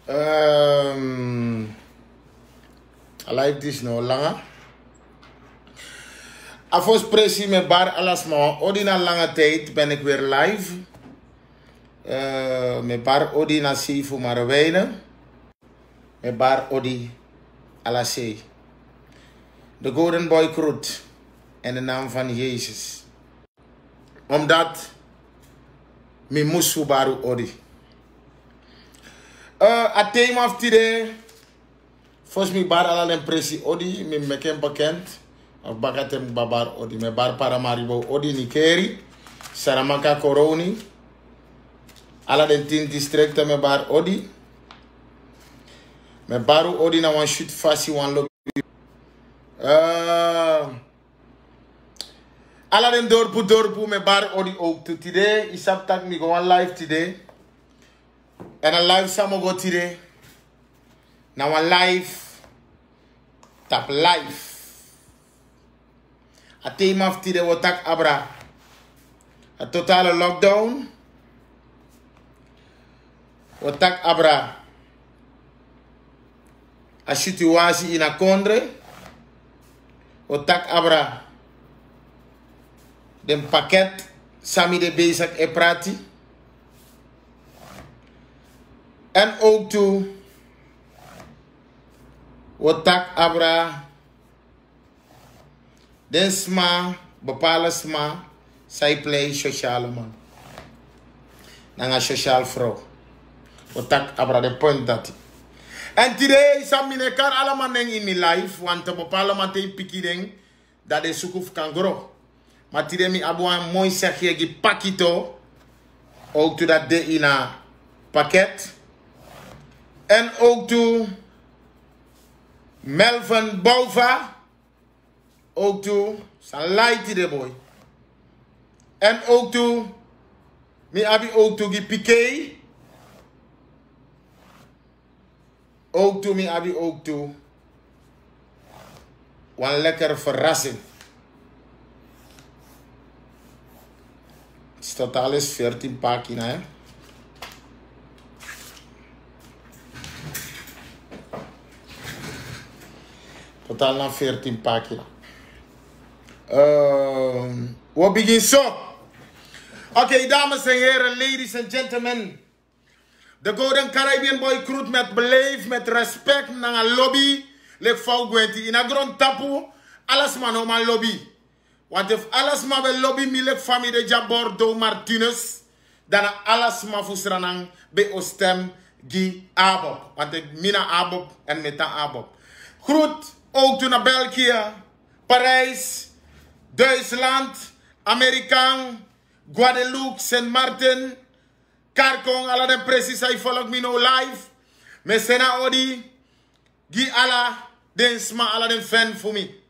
I like this no langer. Afos pressie met bar alasma. Odina lange tijd ben ik weer live. Met bar Odina Sifu Marawene. Met bar Odi Alasee. De Golden Boy Kroet. En de naam van Jezus. Omdat mi musu baru Odi. A thema of today. Volgens mij bar ala impressie Odi. Mi meken bekend. Of bakatem babar Odi. Me bar Paramaribo Odi Nikeri. Saramaka Koroni. Ala den 10 districten me bar Odi. Me baru Odi na wan shoot fasi wan lobby. Ala den dorpu me bar Odi ook to today. Isap tak mi go on live today. En een live samo go today. Na wan live. Tap live. A thema of today wat tak abra. A totale lockdown. Wat tak abra. A situatie in a kondre. Wat tak abra. Den pakket. Sami de bezig e prati. En ook toe. Wat tak abra. Den sma. Bepaalde sma. Zij play sociale man. Nanga sociaal vrouw. Wat tak abra de punt dat. En today sam mine kar allemaal ding in mijn life. Want op bepaalde mate piki ding. Dat de sukuf kan grow. Maar today mi abu een mooi zegje gi pakito. Ook toe dat de in een pakket. En ook toe Melvin Bouva. Ook toe zijn light de boy. En ook toe mi abi ook toe gi Piqué. Ook toe mi abi ook toe. Wan lekker verrassing. Het is totaal is 14 pagina hè. Totaal naar 14 pagina. We beginnen zo. Oké, dames en heren, ladies and gentlemen. De Golden Caribbean Boy Kroet met beleef, met respect naar een lobby. Lek fout gwenti. In een grond tapu, alles man om een lobby. Want if alles man wil lobby, mi lek familie de Jabordo Martinez. Dan alles man fusranang be ostem gi abop. Want ik mina abop en meta abop. Groet ook toe naar België, Parijs, Duitsland, Amerikaan, Guadeloupe, Saint Martin, Karkong, alla de precies hij volgt me no live. Me sena odi, gi alla den sma alla den fan voor me.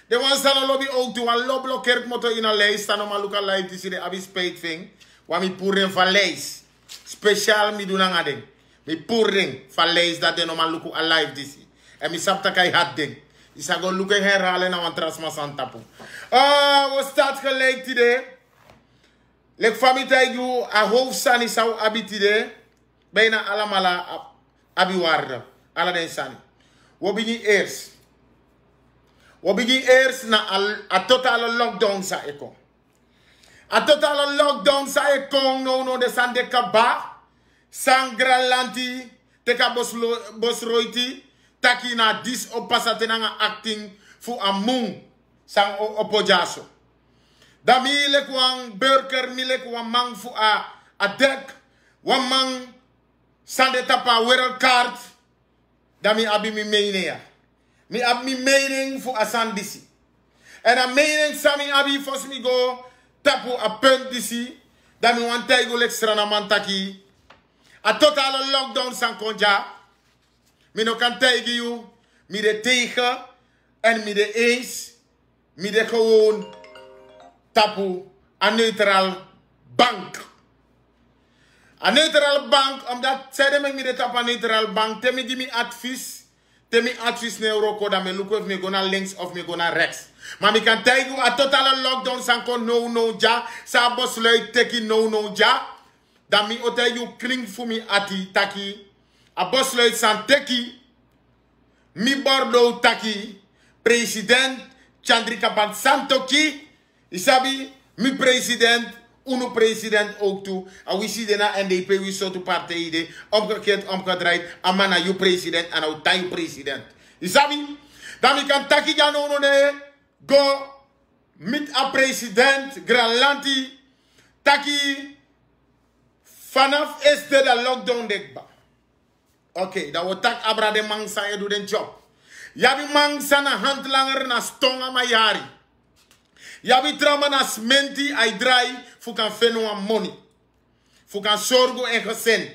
De wan sana lobby ook toe, wan loblo kerk moto in een lijst, staan om a look live, die zie de abi spade thing. Wan mi poeren van lijst. Speciaal mi doen aan ding. Mi poeren van lijst dat den om a look live, die zie. En mi sapta kai hat ding. Is a go look herhalen na wan trasma san tapu. We staat gelijk today. Lek family you a hoofdsani zou abitide. Bijna allemaal abiwarde. Alla den sani. We beginnen eerst. We beginnen eerst na a totale lockdown sa eko. A totale lockdown sa eko no de san de kaba. Sangra lanti. Teka bos roiti. Taki na dis opasate na acting fu amung sang opojaso. Da mi le kwang burger mi le kwang mang fu a dek wan mang sande tapa world card da mi abi mi meinea. Mi ab mi mening fu a sandisi. En a mening sami abi fos mi go tapu a punt disi da mi wan taigo l'extra na mantaki. A totale lockdown sang konja. Mi no kan tegen you, mi de tegen en mi de eens, mi de gewoon tapu een neutraal bank. Een neutraal bank, omdat zij me mi de tapu een neutraal bank, te mi give me advies ne Euroko, dat me look of me go naar links of me go naar rechts. Maar mi kan tegen you, a totale lockdown sanko no ja, sa bosluit teki no ja, dat mi o tegen you kring voor mi ati taki. A bosluit Santeki. Mi bordo taki. President Chandrika Santoki. Isabi. Mi president. Uno president ook toe. En we zien daarna NDP, we zo te partijen. Omgekeerd, omgedraaid. Amana, je president en nou je president. Isabi? Dan kan taki jano ne. Go. Met a president. Granlanti. Taki. Vanaf is de lockdown dekba. Oké, dat wordt tak abra de man sa je doet den job. Yabi man sa na handlanger na stonga mayari. Yabi trama na smenti ay dry fu kan fenu aan money. Fu kan sorgo en gezin.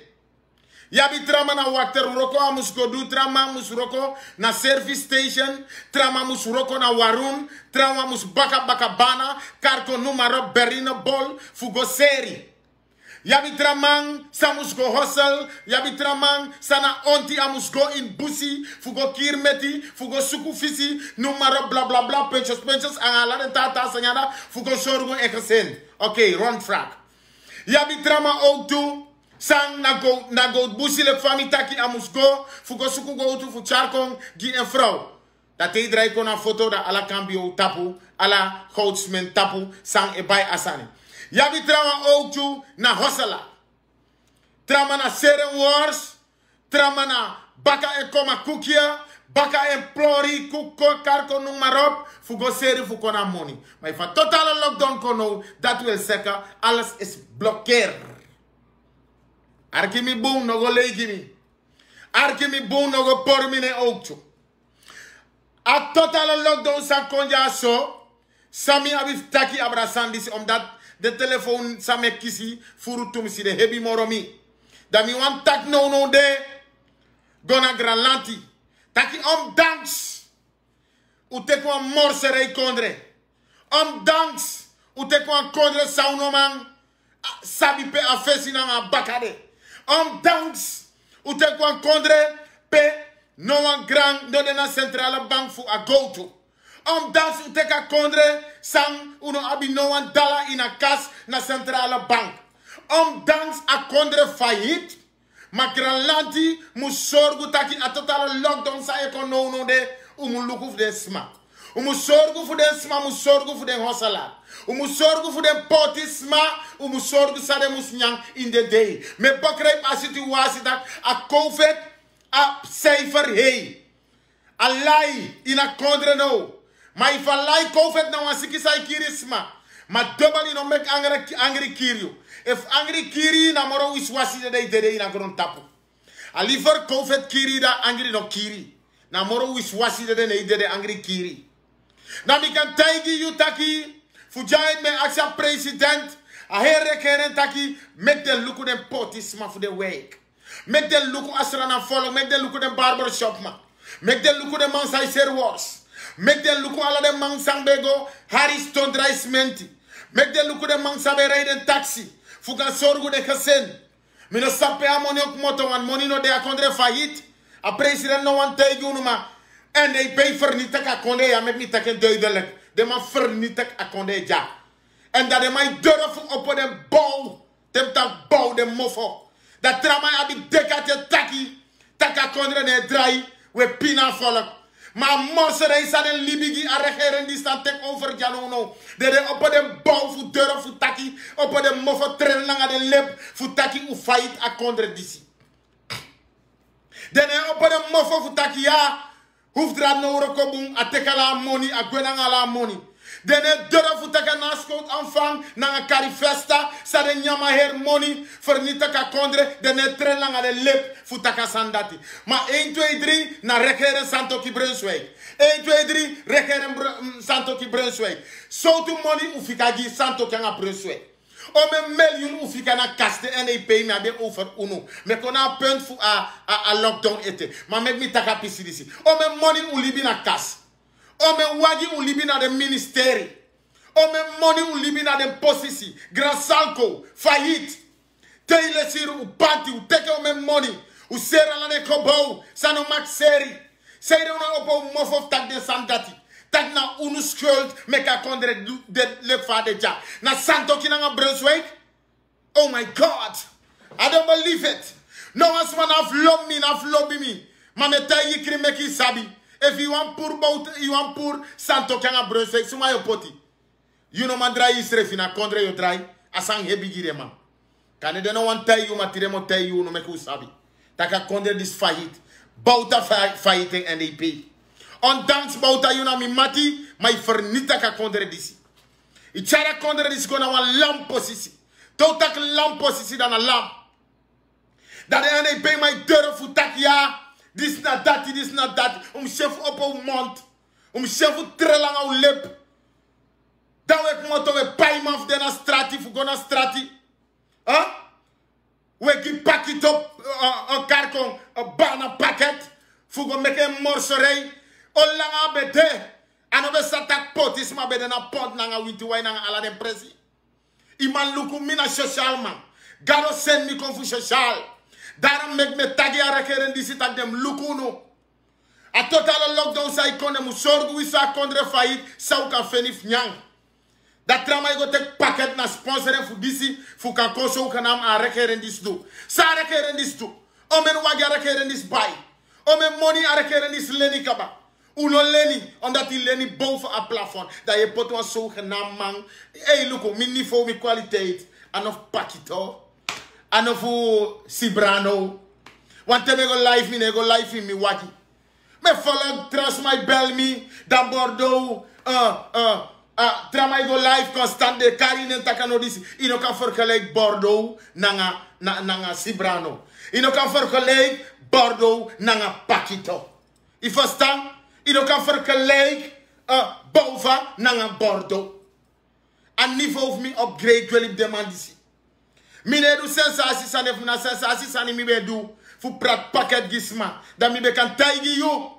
Yabi trama na water roko amus go do trama mus roko na service station. Trama mus roko na warun. Trama mus baka bana. Karko numero berina bol fu go seri. Yabi tramang samus go hustle. Yabi tramang sana onti amus go in busi. Fugo kirmeti. Fugo suku fisi. Numero bla bla bla. Penchos. Angala den tata sanyada. Fugo sorgo en gezin. Oké, run frak. Yabi trama ook toe. Sang na go busi le fami taki amus go. Fugo suku go to fu charkong gi en vrouw. Dat hij draait kon een foto dat ala cambio tapu. Ala goudsmen tapu. Sang e bij asani. Yabi trama ook toe na Hossela. Trama na Seren Wars. Trama na Baka en Koma Kukia. Baka en Plori. Kuko Karko noem maar op. Fugo seri fugo na money. Maar van totale lockdown kono. Dat wil zeggen. Alles is blokkeer. Arkimi boom no go legimi. Arkimi boom no go pormine ook toe. A totale lockdown sa konja so. Sami abif taki abrasandis omdat de telefoon same kisi furu tumisi de hebi moromi. Da mi wan tak no de gona Granlanti. Taki danks. Ute kwa morsere kondre. Danks. Ute kwa kondre saunoman. Sabi pe afesi na bakade. Danks. Ute kwa kondre pe no one grand no de na centrale bank fu a go to. Danks uteka kondre sang uno abi no one dollar in a kas na centrale bank. Danks a kondre failliet. Ma Granlanti mus sorgu taki a totale lockdown sa no de luku fu de sma. Sorgu fu de sma, sorgu fu de hosala. Sorgu fu de potisma, sorgu sa de mus nyang in the day. Me bakreip a situatie dat a COVID a cijfer hey. A lie in a kondre no. Maar if a lie COVID nou een sikisa kirisma. Maar dubbel in make angry kirio. If angry kiri na moro is wasi de na grond tapu. A liever COVID kiri da angry no kiri. Na moro is wasi de angry kiri. Na mi kan taigi you taki. Fujain me aksha president. A here keren taki. Make the look den potisma for the week. Make the look asra na follow. Make the look den barbershop man. Make the look den man sai ser wars. Make them look all of them man sambego, Harris ton dry menti. Make them look at them man sabe rijden taxi. Fuka sorgo de gesin. Mino sape a money ook moto, want money no de a kondre failliet. A president no one take you no ma. En they pay for nitak a konde, ja met nitak en duidelijk. De man vernietig a konde ja. En dat de man durf op de bouw. Dem tak bouw de mofo. Dat trama abi dekate taki. Taka kondre ne draai. We pina volk. Maar morse is aan een libigi a regeren die staan tek over Janono. De op de bouw voor deur voor taki. Op de mofo tren lang aan de lip voor taki u fight a kondre disi. De op de mofo voor taki ja. Hoeft er aan noren komen a tekala money a gwenang ala money. De deur voor taki naskoot aanvang na een carifesta. Sa de nyama her money vernietig a kondre. De tren lang aan de lip voor taka sandati. Maar 1, 2, 3 na regeren Santoki Brunswijk. 1, 2, 3 regeren Santoki Brunswijk. So to money ufika gi Santoki aan Brunswijk. Om een miljoen ufika na kaste en ik pay me abe over uno. Me kona punt voor a lockdown ete. Maar met me taka pisidisi. Om een money ulibi na kas. Om een wagi ulibi na de ministerie. Om een money ulibi na de positie. Grand Salco, failliet. Teile siru u panti u teke om een money. U sera la de kobo, sano mak seri. Seri una opo mof of tak de sandati. Tak na unu schuld, meka kondre de lefa de ja. Na Santoki na Brunswijk. Oh my God. I don't believe it. No one's man of lobby me. Mame tay yikri meki sabi. If you want poor boat, you want poor santo kanga brose, suma yo poti. You know man dry isre fina kondre yo dry. Asang hebi gire man. Kane de no one tay you matire mo tay you no meku sabi. Taka kondre this fight. Bouta fighting NDP. Ondanks bouta you na mi mati, my fernita ka kondre disi. Ichara kondre disi gona wan lamp posisi. Totak lamp posisi dan a lamp. Dat de NDP my deur futak ya. This not that, this not that. Chef op een mond. Chef trelang au lip. Dan we moto we paim af de na strati, fu go na strati. Huh? We ki pak it op, een karkon, een bana paket. Fu go make een morserij. Olanga bete. Ano we satak potis ma bede na pot nanga winti wai nanga ala den presi. Iman luku mina social man. Gado send mi kon fu social. Daarom mek me tagi a rekeren disi tak dem lukuno. A totale lockdown sa ikone mu sorgu wisa kondre faillit sa kan fenif nyang. Dat trama go tek paket na sponsoren fu disi fu kan konso kanam a rekeren dis do. Sa rekeren dis do. Omen wagi a rekeren dis bay. Omen money a rekeren dis leni kaba. Uno leni, omdat die leni boven a plafond. Dat je pot wan so genam man. Hey luko, min niveau, min kwaliteit. Anof pakito. Anofu Sibrano. Want me go live me, go live in me waki. Me follow trust my bell me, dan Bordeaux. Tra my go live constant de Karine takano disi. Ino kan vergelijk Bordeaux nanga Sibrano. Ino kan vergelijk Bordeaux nanga Pakito. I verstaan? Ino kan vergelijk Bova nanga Bordeaux. A niveau me upgrade wil ik demandisi. Mine du sensatie sanef na sensatie san mi be du fu prat paket gisma da mi be kan taigi you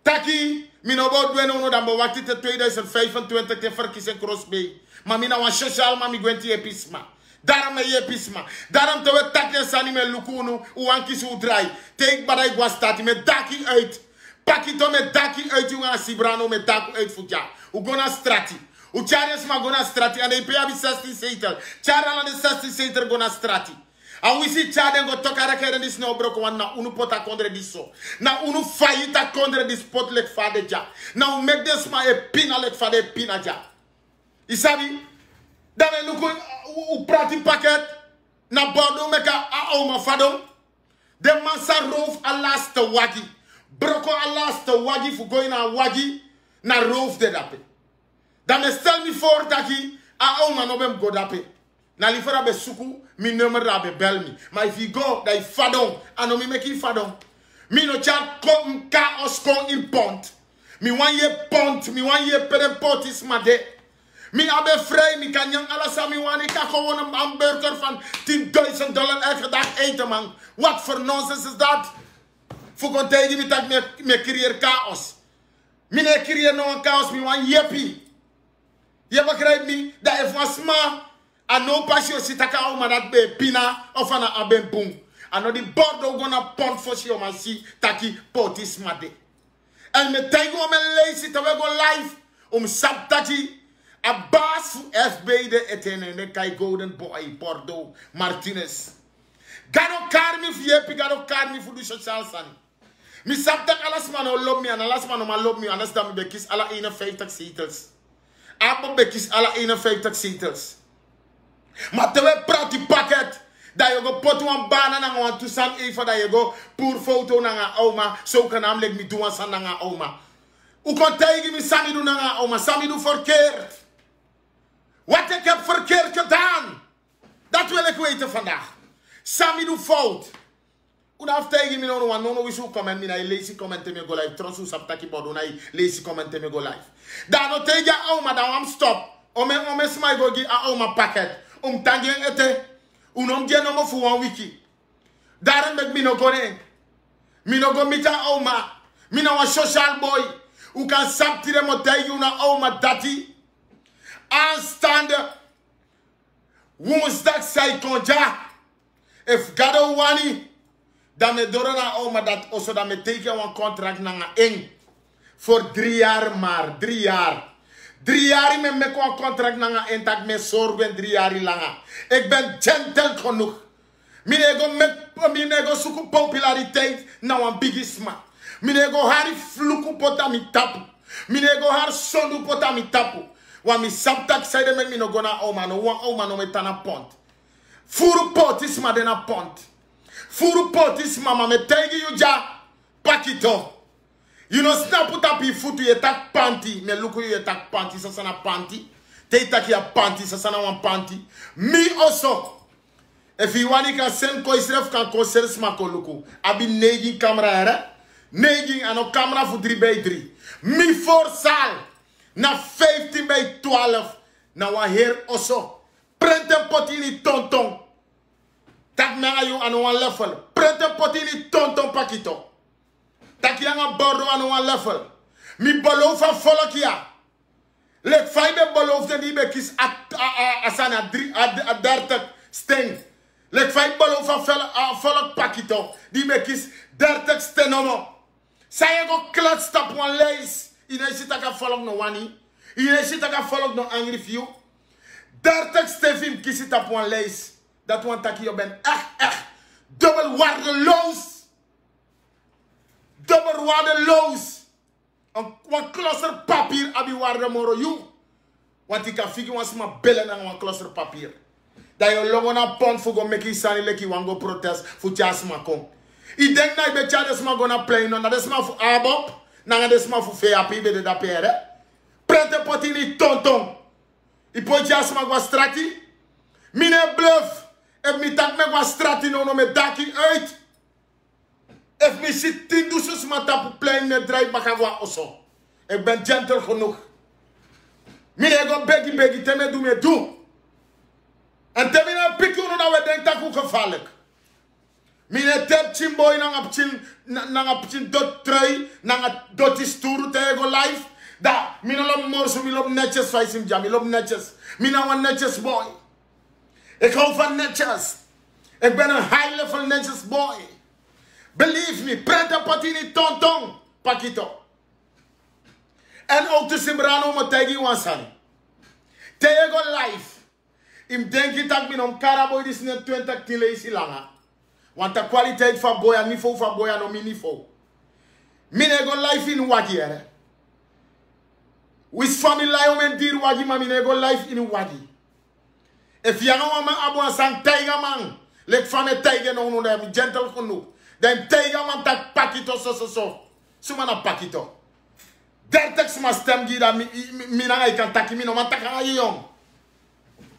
taki mi no bo dwen no da bo wakti te 2025 te verkiezing crossbay maar mi na wan social ma mi gwenti episma daarom me episma daarom te we takje san me lukunu u wan kisu drai take badai gwa stati me daki uit pakito me daki uit u wan Sibrano me daku uit fu ja u gona strati. U chares ma gona strati and pe abi 16 setel. Chara na de 16 setel gona strati. And we see chade go toka rekere dis no broko wan na unu pota kondre diso. Na unu fayita kondre dis pot lek fade ja. Na u make des ma e pina lek fade pina ja. Isabi? Dame luku u prati paket na Bordeaux meka a oma fadon. De mansa roof a last wagi. Broko a last wagi fu going na wagi na roof de dape. Dan me stel me voor dat je a oma no bem go dape. Na li fora be suku mi nummer da be bel mi. Maar if you go dat fadon ano mi make fadon. Mi no chat kom ka oskon in pont. Mi wan ye pont, mi wan ye pere potis made. Mi abe vrij, mi kan yang alasa mi wan ik kan gewoon een hamburger van $10,000 elke dag eten man. Wat voor nonsense is dat? Voor kon tegen mi tak me creëer chaos. Mi ne creëer no een chaos, mi wan yeppie. Je begrijpt me? Dat is van sma. En no pasio sitaka oma dat be pina of aan een ben boom. En no die Bordeaux gonna pont for si oma si taki potis made. En me tengo om een lezen te we go live. Sap taki a baas FB de etene ne kai golden boy Bordeaux Martinez. Gano karmi fiepi gano karmi fu du social sani. Mi sap tak alas man o love me en alas man o ma love me en alas dan me bekis ala 51 zetels. Abo bekis ala 51 zetels. Maar te we prati pakket. Dat je go pot wan bana na wan tusan even dat je go poer foto na nga oma. Zo kan namelijk mi doen san na nga oma. U kon tegen mi sami doen na nga oma. Sami doen verkeerd. Wat ik heb verkeerd gedaan. Dat wil ik weten vandaag. Sami doen fout. U daf tegen mi no wan no wisu comment mi na lazy comment me go live. Trosu saptaki bodo na lazy comment me go live. Dan no tegen oma dan am stop. Ome smai go gi a oma pakket. Tangen ete. Unom je no mo fu wan wiki. Daarom met mi no go ne. Mi no go mita oma. Mi no wan social boy. U kan saptire mo tegen na oma dati. Aanstaande woensdag zei konja. If gado wani. Dan me doro na oma dat also dan me teken wan contract na nga eng. Voor 3 jaar maar. 3 jaar. 3 jaar me mek een contract na nga en tak me zorgen 3 jaar langa. Ik ben gentle genoeg. Minego suku populariteit na wan biggest man. Minego hari fluku pota mi tapu. Minego har sondu pota mi tapu. Wa mi saptak saide mek mi no gona oma no wan oma no metana pont. Furu potis ma dena pont. Furu potis mama me tegi you ja pakito. You know snap put up your foot you tak panty. Me luku you tak panty sasana panty. Te tak ya panty sasana wan panty. Me also. If you want to send koisref kan koisres makoluku. Abi neging camera era. Neging ano camera voor 3x3. Mi voor sal. Na 15x12. Na wa heer oso. Prente potini tonton. Tak me ayu ano wan level. Prente potini tonton pakito. Tak yang bordo ano wan level. Mi beloof van volk ja. Lek 5 beloof de die bekis asana 30 sting. Lek 5 beloof van volk pakito. Die bekis 30 stenomo. Saya go klats stap wan leis. Ine sitaka volk no wani. Ine sitaka volk no angry few. 30 stevim kisi tap wan leis. Dat wan taki yo ben echt dubbel waardeloos. Dubbel waardeloos. Een klosser papier abi waarde moro you. Want ik kan figi wan sma bellen aan een klosser papier. Dat je longo na pond voor go meki sani leki wan go protest voor tjasma kom. I denk na ibe tja desma go na play no. Na desma voor abop. Na desma voor VAP bede da pere. Prente potini tonton. I po tjasma go strati. Mine bluff. Ef mi tak me go strati no me daki uit. Ef mi zit 10 douches ma tapu plein me draai bakagwa oso. Ik ben gentle genoeg. Mine go begi teme du me du. En teme na pikuru na we denk tak hoe gevaarlijk. Mine tep chimboy nang apchin dot trui nang dot isturu te go life. Da mine lop morso mi lop netjes faisim jam mi lop netjes. Mine wan netjes boy. Ik hou van netjes. Ik ben een high level netjes boy. Believe me, prente patini tonton, pakito. En ook de Simbrano mo tegi wansani. Tego life. Im denki tak minom karaboy dis net 20 kilo isi langa. Want de kwaliteit van boya, niveau van boya no mi niveau. Mine go life in wagi ere. Wis family omen dir wagi ma mine go life in wagi. If you know man abu sang tiger man, lek fame tiger no no dem gentle genoeg. Den tiger man tak pakito so. Suma na pakito. Dertex ma stem gi da mi na I kan taki mi no man tak ayi yong.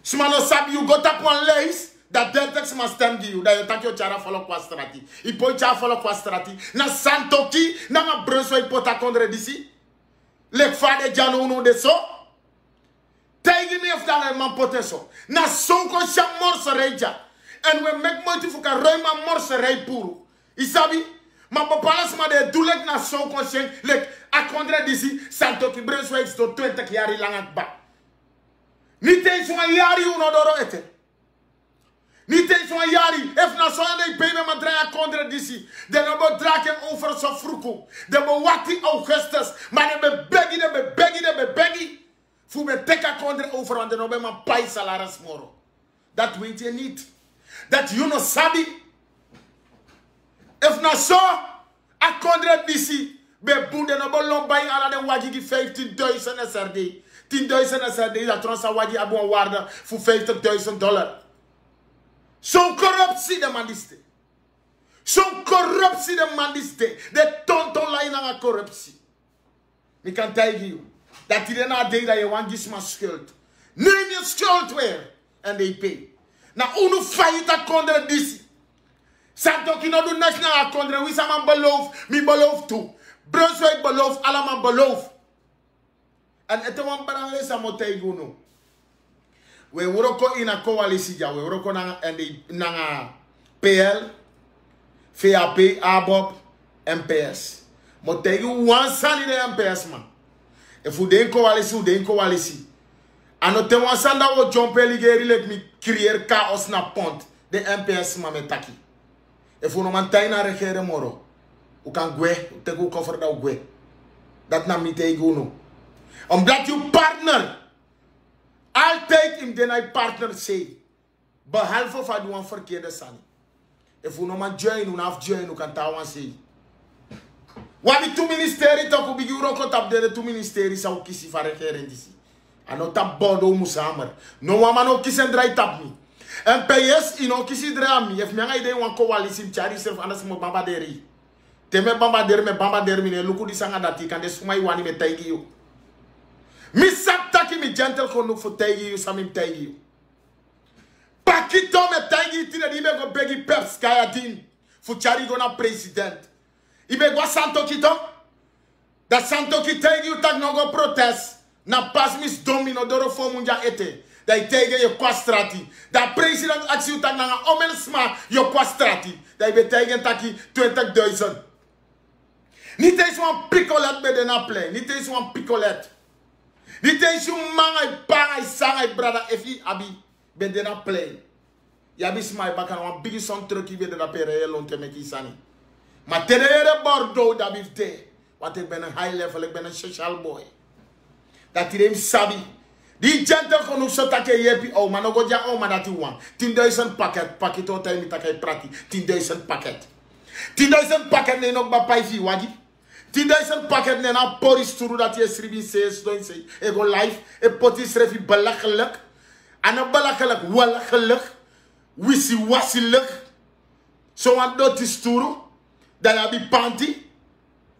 Suma no sabi you go tap one lace that dertex ma stem gi you da you tak yo chara follow kwa strati. I po chara follow kwa strati. Na santoki na ma bronso I pota kondre disi. Lek fade jano no de so. Tegen me of dat man potenso. Na sonko sham morse reja. En we make moeite voor kan ruim man morse rei puru. Isabi, ma papalas ma de dulek na sonko shen lek akondre disi santo ki brensweeks to 20 jaar lang akba. Niet eens een jaar uno doro ete. Niet eens een jaar. If na so de payme ma dra akondre disi. De no bo draken over so fruku. De bo wati Augustus. Ma de be begi. Fu me teka kondre over want de no be man pai salaris moro. Dat weet je niet. Dat you no sabi. If na so a kondre disi be bunde no bo lombai ala de wagi gi 15,000 SRD. 10,000 SRD dat tronsa wagi abu een waarde voor $50,000. Zo'n corruptie de man diste. Zo'n corruptie de man diste. De tonton lijn aan corruptie. Ik kan tegen je. Dat iedereen na denkt dat je want is maar schuld. Neem je schuld weer. En they pay. Na unu faillita kondre disi. Santoki no do next na kondre. Wie man beloof. Mi beloof toe. Brunswijk beloof. Allemaal beloof. En het wan barangay sa mo tegen no. We woroko in a coalitie ja. We woroko na PL. VAP. ABOP. MPS. Mo tegen wan sani de MPS man. If you den coalitie. Ano te wan sanda wo jompe ligeri let me creëer chaos na pont. De MPS ma me taki. If you no man taina regere moro. U kan gwe. U tegu cover da gwe. Dat na mi te no. Omdat je partner. Altijd in den partner say. Behalve van die verkeerde sani. If you no man join, you have join, you can tell one say. Wabi 2 ministeri to kubi euro ko tap de 2 ministeri sa u kisi fare kerendisi. Ano tap bodo musamar. No wama no kisen dry tap mi. MPS ino kisi dry mi. If mi anga ide wan coalition chari self anas mo bamba deri. Teme bamba deri mi ne luku di sanga dati kan de sumai wani me taigi yo. Mi sap taki mi gentle ko nuk fu taigi yo samim taigi yo. Pakito me taigi tine di me go begi peps kaya din. Fu chari gona president. Ibe gwa santo kito. Da santo kito you tak no go protest. Na pas mis domino doro fo munja ete. Da itege yo kwastrati. Da president aksi you tak na omelsma yo kwastrati. Da ibe tege taki 20,000. Nite is wan picolet be de na play. Nite is wan picolet. Nite is you manga bang sang brother efi abi be de na play. Yabi smai bakan wan bigi son truck ibe de na pere elon te meki sani. Maar tenere Bordeaux dat heeft hij. Want ik ben een high level, ik ben een social boy. Dat hij hem sabi. Die gentle genoeg zo dat je jepi. Oh, maar nog wat ja, oh, maar dat hij wan. 10,000 pakket. Pakket wat hij met dat hij prati. 10,000 pakket. 10,000 pakket nee nog bij pijfie wagi. 10,000 pakket nee na poris turu dat je schrijven says don't say. Ik go live. Ik potis refi belachelijk. En een belachelijk welachelijk. Wisi wasilijk. Zo aan dat is turu. Dat je hebt panty.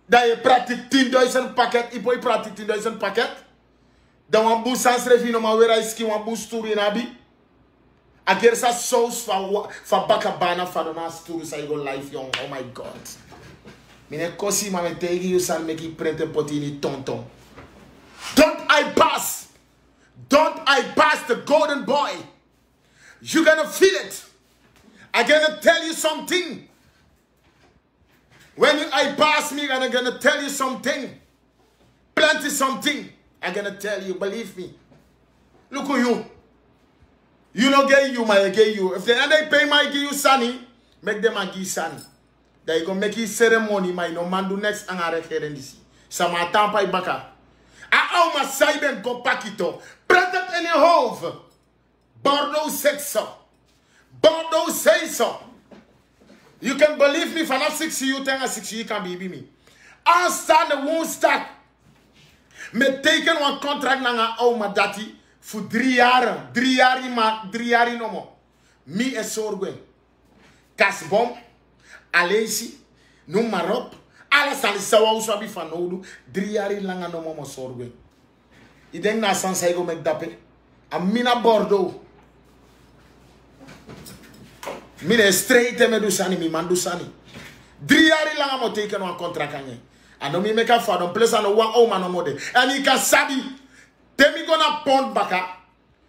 Dat je praat 10,000 pakket. Je praat 10,000 pakket. Dan wan boes sans refi no maar weer hij ski wan boes toer in abi. Aker sa saus van bakabana van de naast toer sa je go live jong. Oh my god. Mine kosi maar met tegen je zal make print een potini tonton. Don't I pass. Don't I pass the golden boy. You gonna feel it. I'm gonna tell you something. When I pass me, I'm gonna tell you something. Plenty something. I'm gonna tell you, believe me. Look at you. You no get you, my get you. If they pay my give you sunny, make them a give sunny. They gonna make you ceremony, my no man do next angare here in this. Sama tampa ibaka. A ma saiben go pakito. Pratat any hove. Bordeaux said so. Bordeaux say so. You can believe me, vanaf 6 you tenga 6 you kan baby me. Aanstaande woensdag. Met teken een contract na oma dati. Voor 3 jaar. 3 jaar no mo. Mi e sorgwen. Kasbom. Alesi. Noem maar op. Alles al is sawa uswabi van nodu. 3 jaar lang no mo sorgwen. Ik denk na sans hij go met dappe. Amina Bordeaux. Mine straight me do sani, mi man do sani. 3 jaar lang amo teken een contract aan je. En dan mi make a fadon place aan one oma no mode. En ik kan sabi. Temi gonna pond baka.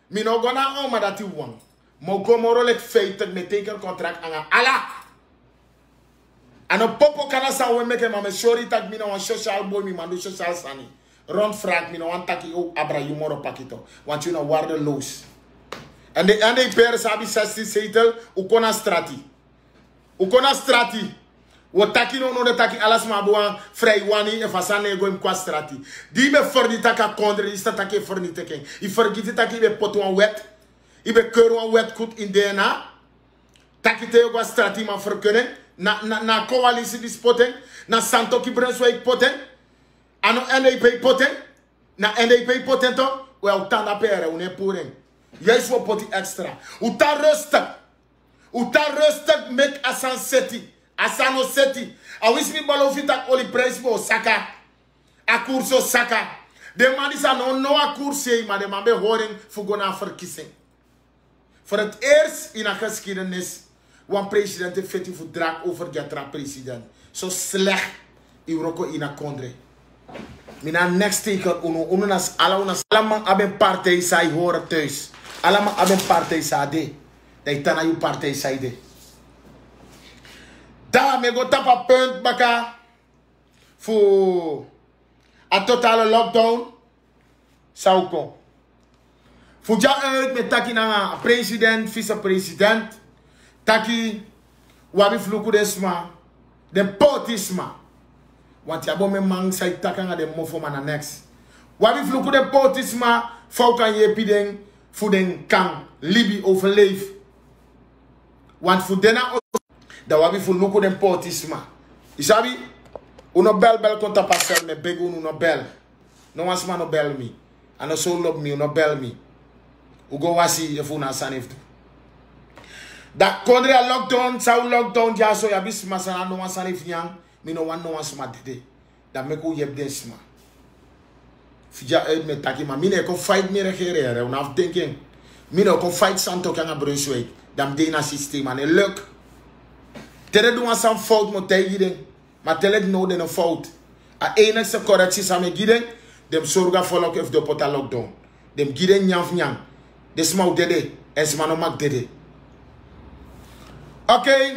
Mi no gonna oma dat you want. Mo go moro lek feit me teken contract aan ala. En op popo kana sa we make mama sorry tak mi no one social boy mi man do social sani. Rond fraak mi no one taki o abra you moro pakito. Want you know waar de loos. En de per sabi sasti seitel ukona strati. Ukona strati. Wo taki no de taki alas ma boan frei wani e fasane go im kwa strati. Di be fordi taka kondre ista taki forni teken. I forgiti taki be poto an wet. I be keur an wet kut in DNA. Taki te go strati ma verkunnen. Na coalitie dis poten. Na Santo ki Brunswick poten. Ano NDP poten. Na NDP poten to. Wel tanda pere une puren. Juist voor poti extra. Uta rustig make asan seti. Asano seti. A wis mi balo fitak oli prijs voor saka. A kurso saka. De man is aan no a kurse, maar de man be horen voor gona verkiezing. Voor het eerst in de geschiedenis wan president heeft feti voor draak over jatra president. Zo slecht Euroko in a kondre. Mina next teken uno nas allemaal aben partij zij horen thuis. Allemaal aben partij sade. Dat tana you partij sade. Daar me go tapa punt baka voor a totale lockdown. Zou kom. Voor ja uit met taki na president, vice-president. Taki wabi fluku desma. Den potisma. Want ja bon me mang sai takanga de mofo mana next. Wabi fluku de potisma. Foukan je piden. Voor den kan Libi overleef. Want voor Dat wabi fu luku den potisma. Isabi? Uno bel konta pasel me begu uno bel. No wans man no bel me. And so love me, uno bel me. Ugo wasi if una sanif. Dat kondre a lockdown, sa lockdown ja so ya bis masana no wan sanif nyang. Mi no wan no wan sma dede. Dat me ko yeb den sma. Fija uit me taki ma mine ko fight me regere. Una afdenking. Mine ko fight santo kanga brunswijk. Dam dena systeem en luck. Tere doen we een fout met tegen. Maar tel ik nou een fout. A enigste correctie samen giden. Dem zorga volk of de pota lockdown. Dem giden nyang nyang. De smau dede. En smano mak dede. Oké.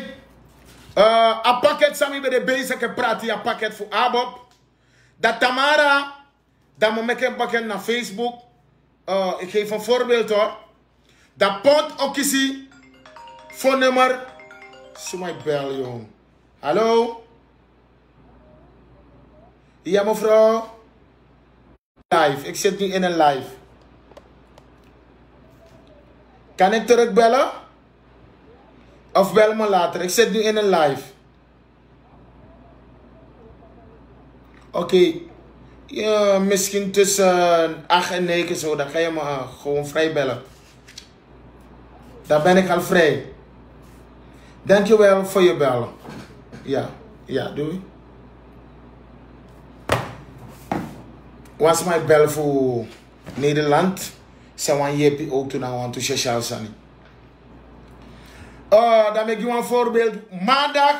A pakket sami bij de bezig praten. A pakket voor Abob. Dat Tamara. Dat moet ik een pakket naar Facebook. Ik geef een voorbeeld hoor. Dat pot ook is. Phone nummer. Zo mijn bel, jong. Hallo? Ja, mevrouw. Live. Ik zit nu in een live. Kan ik terugbellen? Of bel me later. Ik zit nu in een live. Oké. Ja, misschien tussen 8 en 9 zo. Dan ga je me gewoon vrij bellen. Dan ben ik al vrij. Dankjewel voor je bellen. Ja, doei. Was mijn bel voor Nederland. Ze wan jepi ook toen aan want sociaal zijn. Dan heb ik je een voorbeeld. Maandag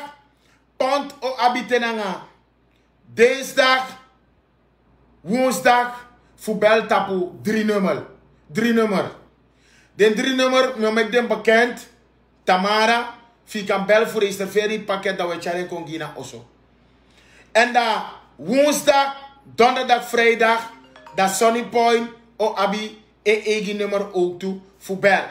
pont o abitenanga. Dinsdag, woensdag voor bel tapu 3 nummer. 3 nummer. Den 3 nummer, me make dem bekend. Tamara. Fi kan bel voor reservering pakket dat we charen kon gina osso. En da woensdag, donderdag, vrijdag, dat Sunny Point o abi egi nummer ook toe voor bel.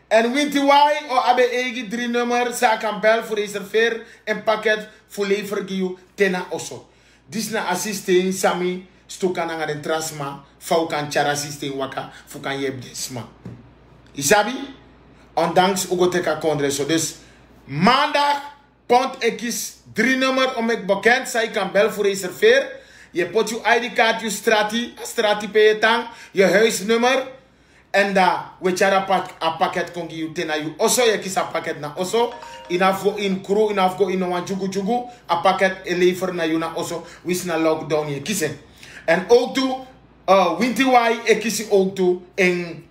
En winterwaai o abi egi 3 nummer sa kan bel voor reserveren een pakket voor levergiu tena osso. Dis na assistent sami stukan aan de trasma fau kan chara assistent waka fu kan yeb desma. Isabi? Ondanks ugoteka kondreso. Dus maandag, pont ekis 3 nummer om ik bekend. Zij kan bel voor reserveren. Je pot je ID-kaart, je strati payetang, je huisnummer. En daar, we chara a pakket kon je tena je osso. Je kies a pakket na osso. Inafgo in crew, inafgo in een jugu. A pakket lever na je na osso. Wis na lockdown je kiezen. En ook toe, winterwaai, ik kies ook toe een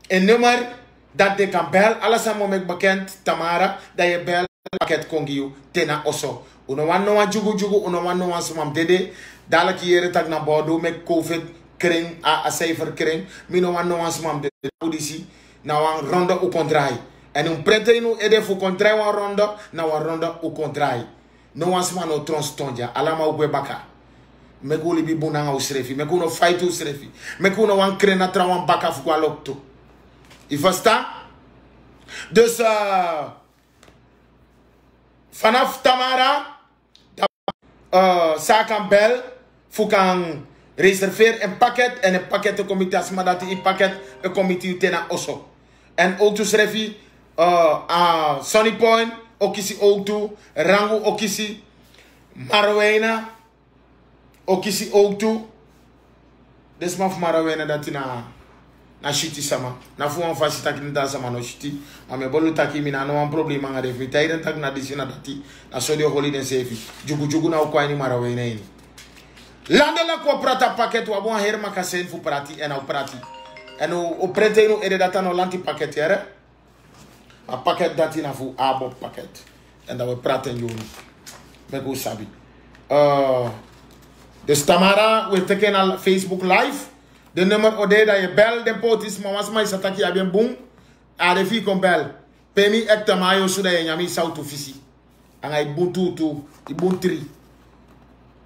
nummer. Dat de kan bel, alles aan moment bekend, Tamara, dat je bel, pakket kongiu, tena osso. Uno wan no wan jugu, uno wan no wan sumam dede, dadelijk hier tak na Bordeaux met COVID kring, a cijfer kring, mino wan no wan sumam dede, audisi, na wan ronde u kontraai. En un prente inu ede fu kontraai wan ronde, na wan ronde u kontraai. No wan sumam no tronstonja, alama u baka. Meku libi bunanga u srefi, meku no fight u srefi, meku no wan kren na tra wan baka fu kwa lokto. Je verstaat? Dus vanaf Tamara, zij kan bel, voor kan reserveren een pakket en een pakket de comité als maar dat die pakket een comité tena osso. En ook toe schrijf je Sunny Point, ook is ook toe, Rango ook is Marawena, ook is ook toe. Dus maar Marawena dat na shiti sama na fu an fasi taki nda sama no shiti ma me bolu taki mina no an problema ngade fi tayden tak na disina dati na sodio holiday sefi jugu na ko ani mara we nei lande la ko prata paket wa bon her makasen fu prati en au prati en o prete no ede data no lanti paket yere a paket dati na fu abo paket en da we praten you me go sabi dus Tamara we teken al Facebook live. De nummer ode dat je bel de potis maar was mij sataki abien boom a de fi kon bel pemi ekta mayo suda je nyami south office anga i buntu tu i buntri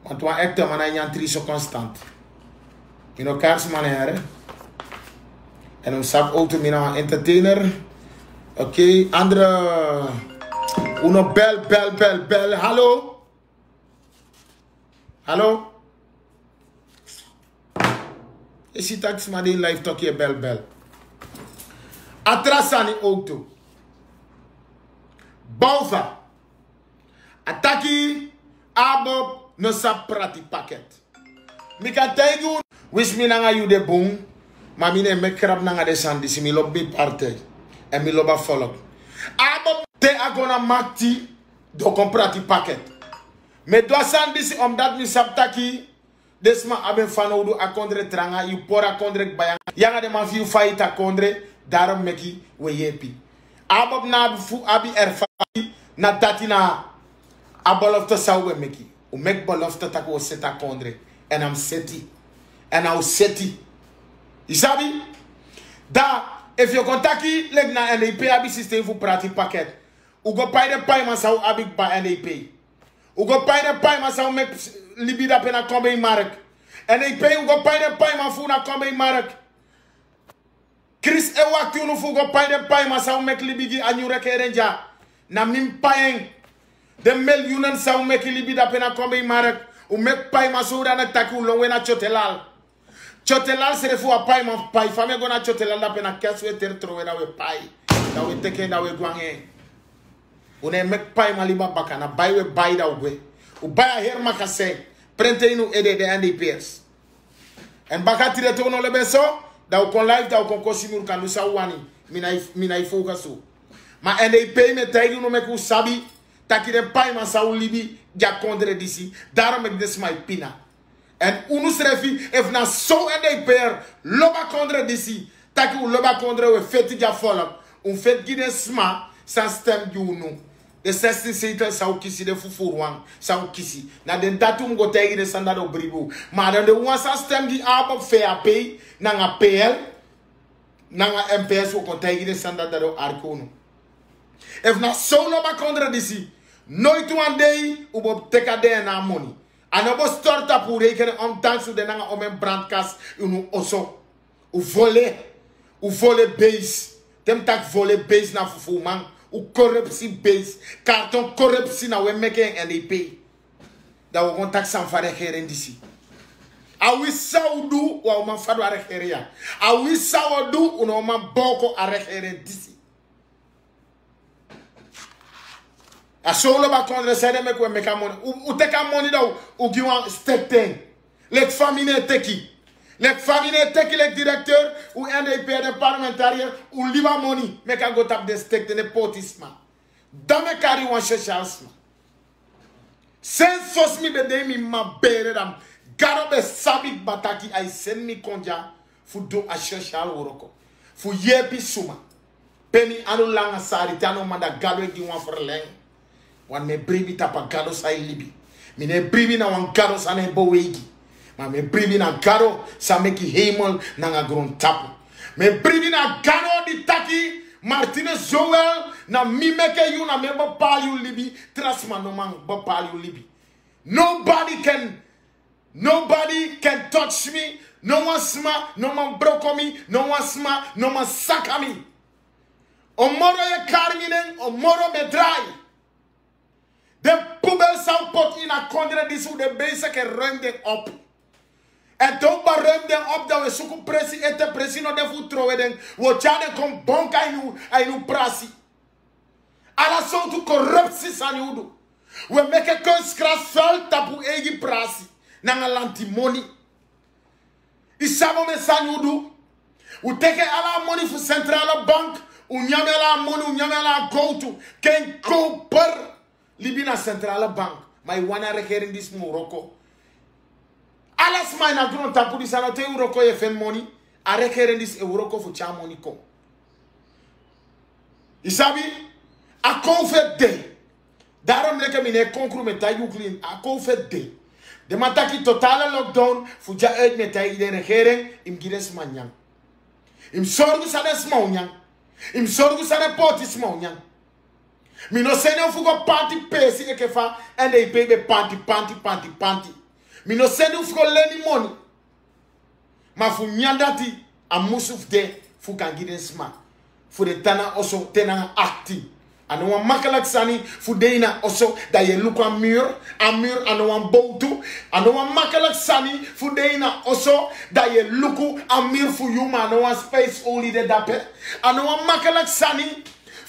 want wa ekta mana nyan tri so constant you know cars manere en un sap auto mina entertainer okay andere uno bel hallo je ziet dat maar die live talk je bel. Atrasani ook toe. Bouva. Ataki abob no sa prati paket. Mi kan tell you wish mi nanga you de boom. Ma mi ne me krab nanga de sandi si mi lob bi parte. En mi loba follow. Abob te agona makti do kon prati paket. Me do sandi si omdat mi saptaki desma aben fanoudu akondre tranga you por akondre bayang. Yanga de man fiu fight akondre daarom meki we yepi. Abob na fu abi erfaki na tatina abolofte sawe meki. U mek bolofte tak o seta kondre. En am seti. En au seti. Isabi? Da, if you contacti leg na NDP abi system fu prati paket. U go pay de pay man sau abi ba NDP. U go pay de pay man sau mek libida pena kombe in mark. NDP u go pay de pay man fu na kombe in mark. Chris e wakti unu fu go pay de pay man sau mek libigi anyu reke renja. Na mim payeng. De mel yunan sau mek libida pena kombe in mark. U mek pay man sau na taki u longwe na chotelal. Chotelal se refu a pay man pay. Fame go na chotelal da pena keswe ter trowe na we pay. Da we teke da we gwange. Une mek pay man liba baka na bay we bay da we. U bay a her makase. Prente inu ede de NDPS. En baka tire to no lebe so. Da u kon live da u kon kosimur kanu sa wani. Mina ifuka su. Ma NDP me tegi no mek u sabi. Taki de pay man sa u libi. Ja kondre disi. Daarom mek des my pina. En unu srefi if na so NDPR loba kondre disi. Taki u loba kondre we feti ja follow. Un fet gide sma san stem di unu. De 16 setel sa u kisi de fufurwang. Sa u kisi. Na den tatu mgo tegi de sandado bribu. Maar dan de wan san stem di abop FAP. Nanga PL. Nanga MPS u kon tegi de sandado arkonu. If na so loba kondre disi. Nooit one day u bob teka de na money. En op een stort op hoe rekenen om dansen de nanga om een brandkast unu oso. U vole base. Dem tak vole base na fufu man. U corruptie base. Karton corruptie na we meke NDP. Da we kon tak san fa regering disi. A we saudu wa man fadu a regering ya. A we saudu uno man boko a regering disi. A solo ba kondre sede me kwe meka money. U teka money da u giwan step ten. Lek famine teki. Lek famine teki lek directeur u NDP de parlementariër u liba money. Meka go tap de stek de potisma. Dame kari wan sheshalsma. Sen sos mi bede mi ma bere dam. Garo be sabit bataki ay sen mi konja. Fu do a sheshal woroko. Fu yepi suma. Peni anu langa sari tano manda galwe di wan verleng. Wan me bribi tapa gado sa libi. Mine bribi na wan gado sa ne bowegi. Maar me bribi na gado sa meki hemel na nga grond tapu. Me bribi na gado di taki Martinez Joel na mi meke you na me bepal you libi. Trasma no man bepal you libi. Nobody can touch me. No one sma, no man broko me. No one sma, no man saka me. Omoro ye karminen, omoro me dry. De poebel zou pot in a kondre die zo de bezig en ruim den op. En toen ba ruim den op dat we zoeken pressie ete pressie no de voet trouwen den. We tjade kom bonka in uw prassie. Alla zo tu corruptie san judo. We meke kunstgras vuil tapu egi prassie. Nanga lantimoni. Isamo me san judo. We teke alla money voor centrale bank. Unyame la money, unyame la go to. Ken go per. Libina centrale bank. Maar wana regering dis Morocco. Alles mij na grond tapu dis ano te Morocco je fen money. A regering dis Morocco voor cha money kom. Isabi? A konfet de. Daarom leke mine konkru met tayu clean. A konfet de. De mataki totale lockdown. Fuja uit met tayu de regering. Im gires manyang. Im sorgu sa des manyang. Im sorgu sa de potis manyang. Mi no se ne fugo panty pesi e ke fa and they baby panty. Mi no se ne fugo leni money. Ma fu nyandati a musuf de fu kan giden sma. Fu de tana oso tena acti. Ano wan makalak sani fu deina oso da ye look a mur ano wan boutu. Ano wan makalak sani fu deina oso da ye look a mur fu yuma ano wan space only de dape. Ano wan makalak sani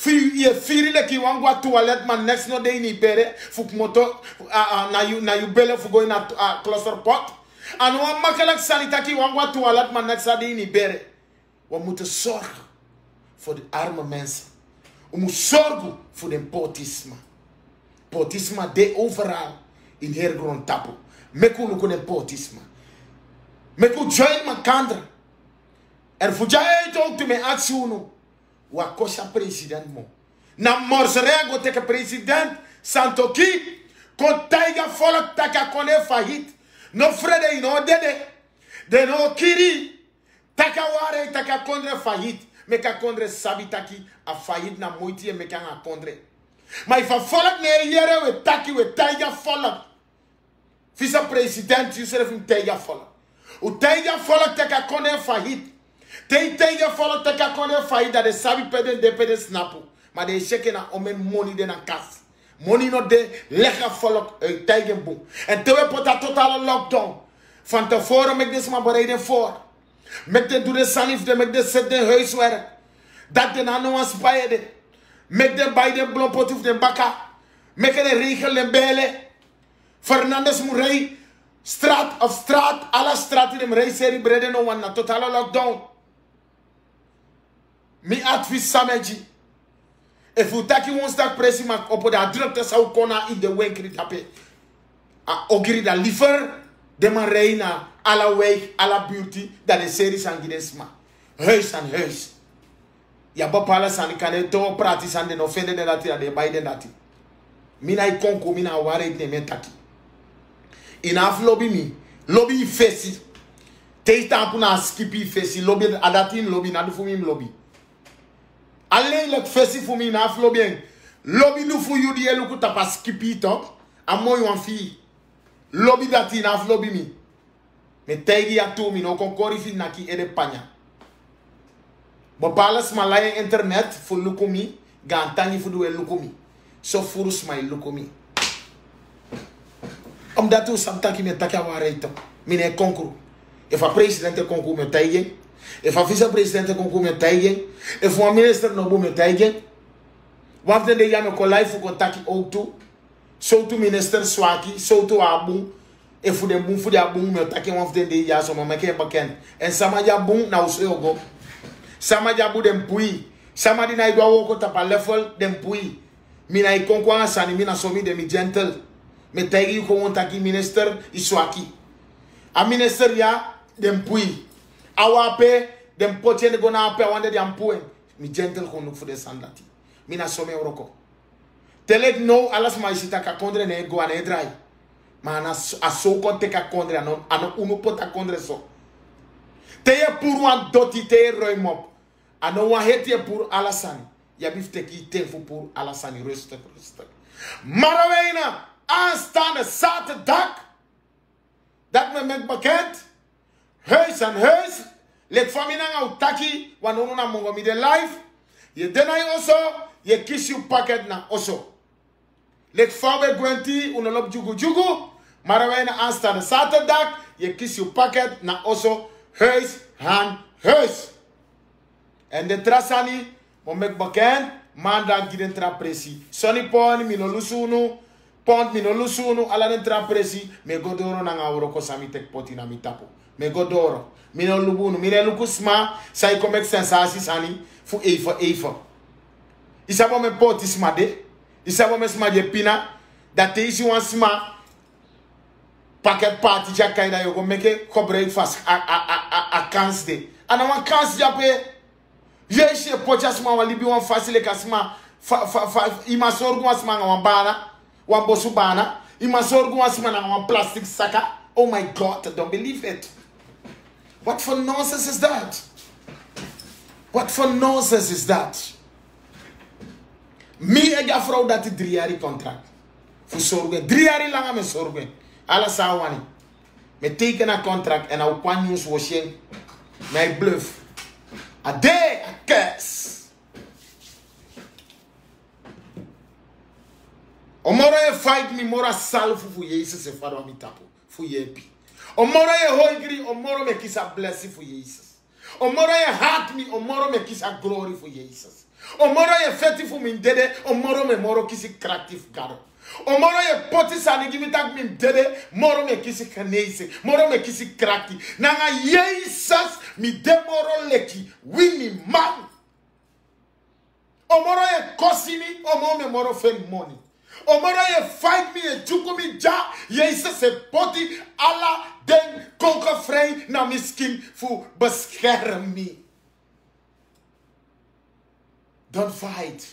Ye firi le ki wan gwa toilet man next no day ni bere. Fuk moto na you bele fu go in a cluster pot. En wan makkelijk sanita ki wan gwa toilet man next day ni bere. We moeten zorgen voor de arme mensen. We moeten zorgen voor de potisme. Potisme de overal in hergrond tapu. Meku luku de potisme. Meku join makandra. Fujaye ook te me atsiunu. Wakosha president mo. Na morsrego teke president Santoki. Kon taiga volk taka kone fahit. No frede ino dede. De no kiri. Taka ware taka kondre fahit. Meka kondre sabitaki a fahit na moiti e meka a kondre. Maar if a volk ne yere we taki we taiga volk. Visa president Yusuf in taiga volk. U taiga volk taka kone fahit. Taiga volk taka kone fahit dat de sabi peden de peden snapu. Maar de sheke na omen money de na kas. Money no de lega volk taiga boom. En tewe pota totale lockdown. Van tevoren mek des maar bereiden voor. Mek de doe de sanif de mek de zet de huiswerk. Dat de na no aan spaide. Mek de bij de blompot of de baka. Mek de regel en bele. Fernandes Murray. Straat, alle straat in de rij serie breden no one na totale lockdown. Mi advies sameji. If you take woensdag pressie maak op de drukte zou kona in de winkri tape. Ogiri da liever de man reina alla week, alla beauty dat de serie san gidesma. Huis aan huis. Ja bepalen san kan to pratis aan de offende de dati de bij de dati. Mina I konko mina ware it ne taki. Enough lobby mi. Lobby fesi. Take tapu na skippy fesi. Lobby adatin lobby na du fu mi lobby. Alleen lek fesi fu mi na af lobby. Lobby du fu you di elu ku tapa skippy top. Amoy wan fi. Lobby dati na af lobby mi. Me tegi ya tu mi no konkori fi naki ede panya. Bopales malaya internet fu lukumi. Gantangi fu duwe lukumi. So furus mai lukumi. Omdat u samtaki me takia wareito. Mine konkuru. If a presidente konkuru me taige. If a vice-presidente konkuru me taige. If a minister no bu me taige. Wafde de yame ko life kontaki ook toe. So to minister swaki. So to abu. If de boom fu de abu me taki wafde de ya so meke baken. En sama ya boom na uso yogo. Sama ya bu dem pui. Sama di na idwa woko tapa level dem pui. Mina I konkuru asani mina somi de mi gentle. Me tegi ko won taki minister iswaki. A minister ya dem pui. Awape dem poche ne gona ape wande di ampuen. Mi gentle ko nuk fu de sandati. Mina some oroko. Telek no alas ma isita ka kondre ne go ane drai. Ma ana aso ko te ka kondre ano unu pota kondre so. Teye pour wan doti teye roimop. Ano wa hetje pour alasani. Ya bif teki tenfu pour alasani rustig. Maraweina aanstaande zaterdag. Dat me met bekend. Huis aan huis. Lek famina nga utaki. Wanono na mongo mi de live. Je denai oso. Je kies je pakket na oso. Lek fawe gwenti. Unolop jugu jugu. Maraweina aanstaande zaterdag. Je kies je pakket na oso. Huis aan huis. En de trasani. Mo mek bekend. Maandag giden tra presi. Sonny poni minolusunu. Pont mi no lusunu ala den trapresi me godoro na ngawro ko sami tek poti na mi tapo me godoro mi no lubunu mi ne lukusma sai komek sensasi sani fu eifa isabo me poti sma de isabo me sma de pina dat te isi wan sma paket party jakai da yogo meke ko breakfast a kans de ana wan kans jape je she pocha sma wa libi wan fasile kasma ima sorgu wan sma wan bana wan bosubana, ima sorgu wan simana wan plastic saka. Oh my God, I don't believe it. What for nonsense is that? What for nonsense is that? Mi ega vrouw dat die 3 jaar contract. Voor zorgen. 3 jaar lang me zorgen. Alles sawani. Me teken een contract en au kwan news washing. Me bluff. A day, a curse. Omoro ye fight me mora salve fu Jesus e faro mi tapo fu yepi. Omoro ye hoigri, omoro me kisa blessing fu Jesus. Omoro ye hurt me, omoro me kisa glory fu Jesus. Omoro ye feti fu min dede, omoro me moro kisi kreatief gado. Omoro ye poti sani gimitak min dede, moro me kisi kanese, moro me kisi krati. Nanga Jesus mi demoro leki, wini man. Omoro ye kosimi, omoro me moro fen money. Omoro ye fight me, ye juku mi ja, Jesus se poti ala den konkervrij na miskin fu bescherm me. Don't fight.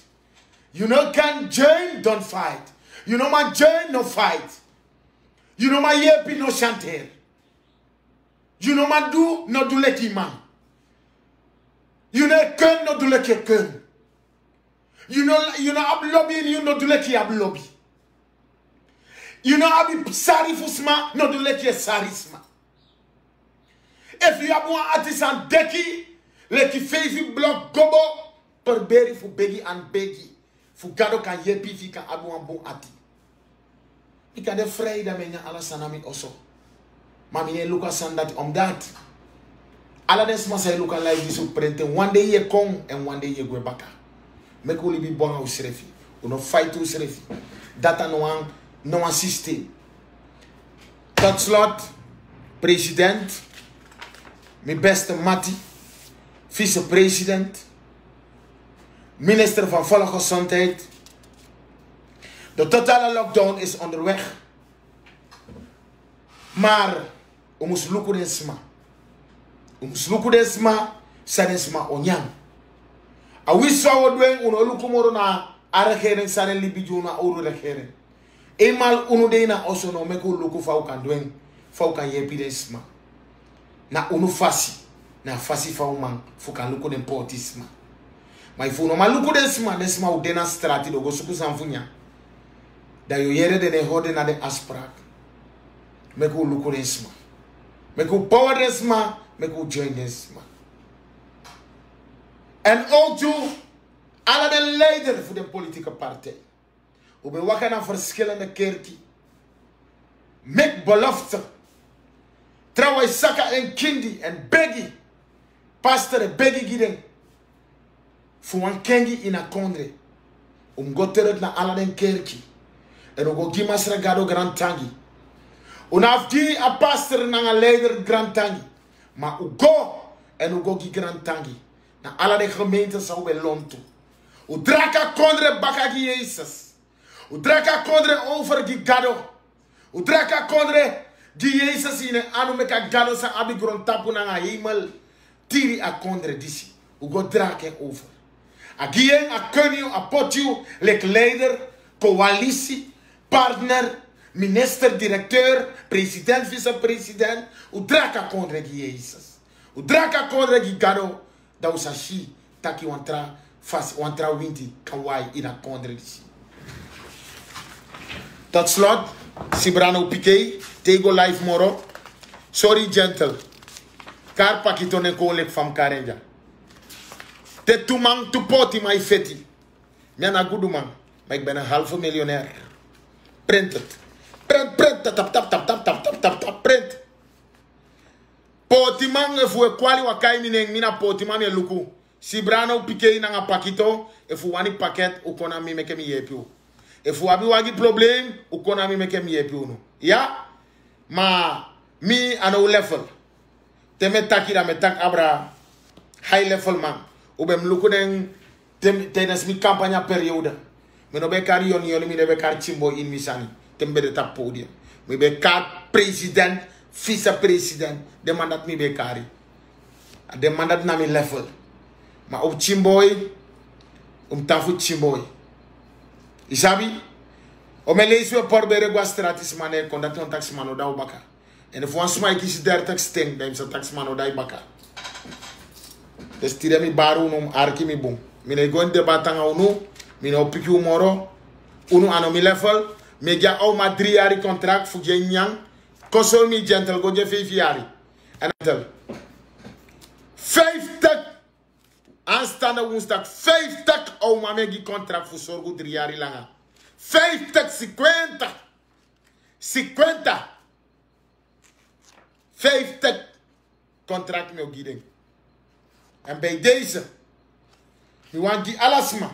You know can join, don't fight. You know my join, no fight. You know my yepi, no chanter. You know my do, no do leki man. You know kun, no do leki kun. You know ab lobby, you know do leki ab lobby. You know abi sarifusma, no do leki sarisma. If you have one artist and deki, leki faithful block gobo, per beri fu begi and begi. Fu gado kan yepi fi kan abu an bon ati. Ika de vrij dat men ala sanami oso. Maar meneer Lucas san dat omdat. Ala des ma say Lucas live disu prente. One day ye kom and one day ye go baka. Mek uli bi bon au srefi. Uno fight u srefi. Data no an system. Tot slot, president. Mijn beste Matti. Vice-president. Minister van Volksgezondheid. De totale lockdown is onderweg. Maar we moeten lukken desma. We moeten lukken desma. Sanesma onyang. Awiswa wodwen uno lukken moro na aregering sare libiju na ouro regering. Eenmaal uno de na oso no meko lukken fau kan dwen. Fau kan yepi desma. Na uno fasi. Na fasi fau man. Fu kan lukken den portisma. Maar if no maluku desma u dena strati do go suku sanfunya. Da yo yere de hode na de aspraak. Meku luku desma. Meku power desma, meku join desma. En ook toe alle de leider voor de politieke partij. We bewaken aan verschillende kerken. Mek belofte. Trouwens saka en kindi en begi. Pastor begi giden. Fuan kengi ina kondre. Go terug na ala den kerki. En go gimas regado grand tangi. Unafgi a pastor na leider grand tangi. Maar go en go gi grand tangi. Na ala de gemeente zou we lonto. U draka kondre bakagi Jesus. U draka kondre over gi gado. U draka kondre gi Jesus ine anu meka gado sa abi grand tapu na hemel. Tiri a kondre disi. U go drake over. Agien, a kunju, a potju, lek leider, coalitie, partner, minister, directeur, president, vice-president. U draka kondre gi Jesus. U draka kondre gi gado, da usashi, taki wantra winti, kawai, ina kondre disi. Tot slot, Sibrano Piqué, tego live moro. Sorry gentle. Kar pakitone ko lek fam karenja. Te toeman te poti my feti. Miana goedu man. Maar ik ben een halve miljonair. Print het. Print. Tap. Print. Poti man e fu e kwali wakai mineng mina poti man e luku. Sibrano Piqué na nga pakito. E fu wani paket u kona mi meke mi yepiu. E fu abi wagi problem u kona mi meke mi yepiu no. Ja? Ma mi ano level. Te me takira me tak abra high level man. Ubem lukunen tijdens mijn campagne periode. Me no be kari yoni mi be kari chimbo in misani. Tembe de tap podium. Me be kari president, vice-president. De mandat mi be kari. De mandat na mi level. Maar op chimboy, tafu chimboy. Isabi? O me lees we porbere gwa stratis mane kondat on taxman o da ubaka. En if one smike is der tax sting, dan is a taxman o da ibaka. Dus tira mi baru num arki mi bum. Mine go debatanga unu, mine opiki umoro, unu ano mi level, me ja au ma 3 jaar contract fu je nyang, kosol mi gentle go je 5 jaar. En tel. 50 aanstaande woensdag 50 au ma megi contract fu sorgo 3 jaar langa. 50 contract me ogideng. En bij deze, Mi want gi alasma.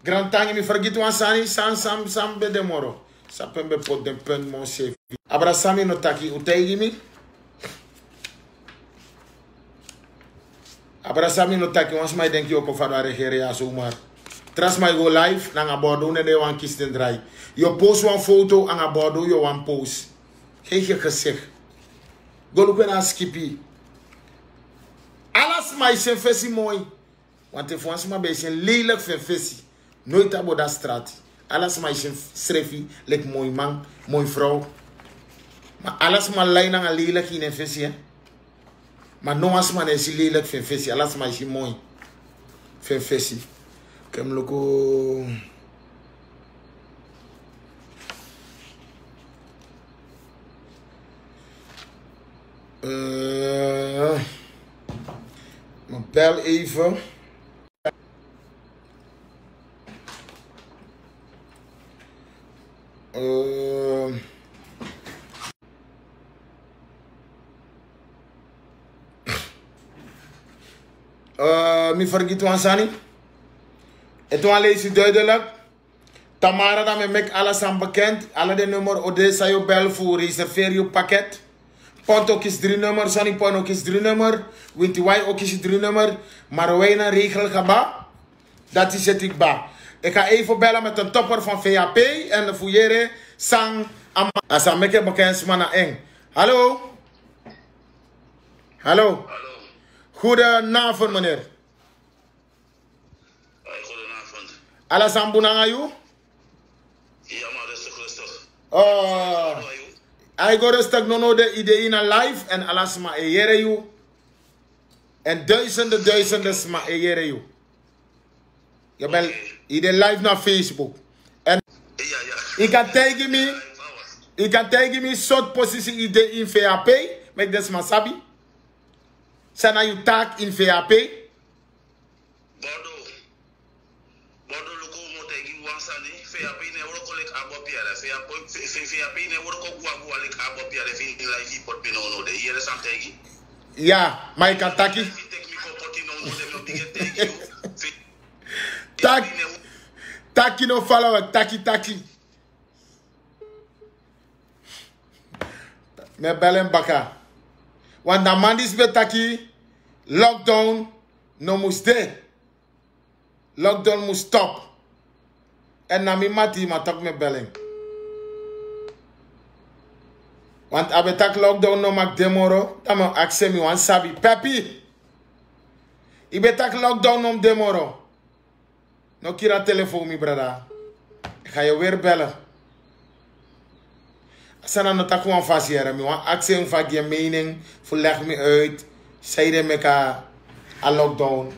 Grand tangi mi forgitu an sani sam be demoro. Sapembe pot den pen mon chef. Abrasami no taki utegi mi. Abrasami no taki wans mai denk yo ko fada regere ya zomaar. Tras mij go live nang abordo ne de wan kisten draai. Je post een foto aan abordo je wan post. Geen je gezicht. Go look naar skippy. Alles maar is een visie mooi. Want de Frans maar is een lelijk van visie. Nooit abo dat straat. Alles maar is een schrijfie. Lek mooi man, mooi vrouw. Maar alles maar lijn aan lelijk in een visie. Maar no as man is lelijk van visie. Alles maar is mooi. Van visie. Kem loko. Maar bel even. Mi vergeet wat Sani. Het was lees duidelijk. Tamara dan me mek alles aan bekend. Alle de nummer Odessa je bel voor reserveer je pakket. Pont ook is 3 nummer, Sonny Pont ook is 3 nummer. Winty Wai ook is 3 nummer. Maar wij een regel gaba. Dat is het ik ba. Ik ga even bellen met een topper van VAP. En de fouillere sang. Asa meke bekend mana eng. Hallo? Hallo? Hallo. Goedenavond meneer. Goedenavond. Alles aan Bunangayu? Ja maar rustig. I go rustig no de idee in een live en alles maar ejere you. En duizenden sma ejere you. Je bent idee live naar Facebook. En ik kan tegen me soort positie idee in VAP. Met des masabi. Sana you taak in VAP. Bordo loko mo tegi wansani VAP ne woro ko lek abo piare VAP ne woro ko gwa lek abo piare fi live pot bi no de yere sam tegi. Ja, maar ik kan taki. Taki no follow taki. Me bellen baka. Want na mandis be taki lockdown no moest de. Lockdown moest stop. En na mi mati ma tak me bellen. Want abetak lockdown no mak demoro. Tamo akse mi wan sabi. Pepi. Ibetak lockdown no demoro. No kira telefoon mi brada. Ik ga je weer bellen. Sana no tak wan fasiera mi wan akse een vak je mening. Verleg me uit. Zei de meka a lockdown.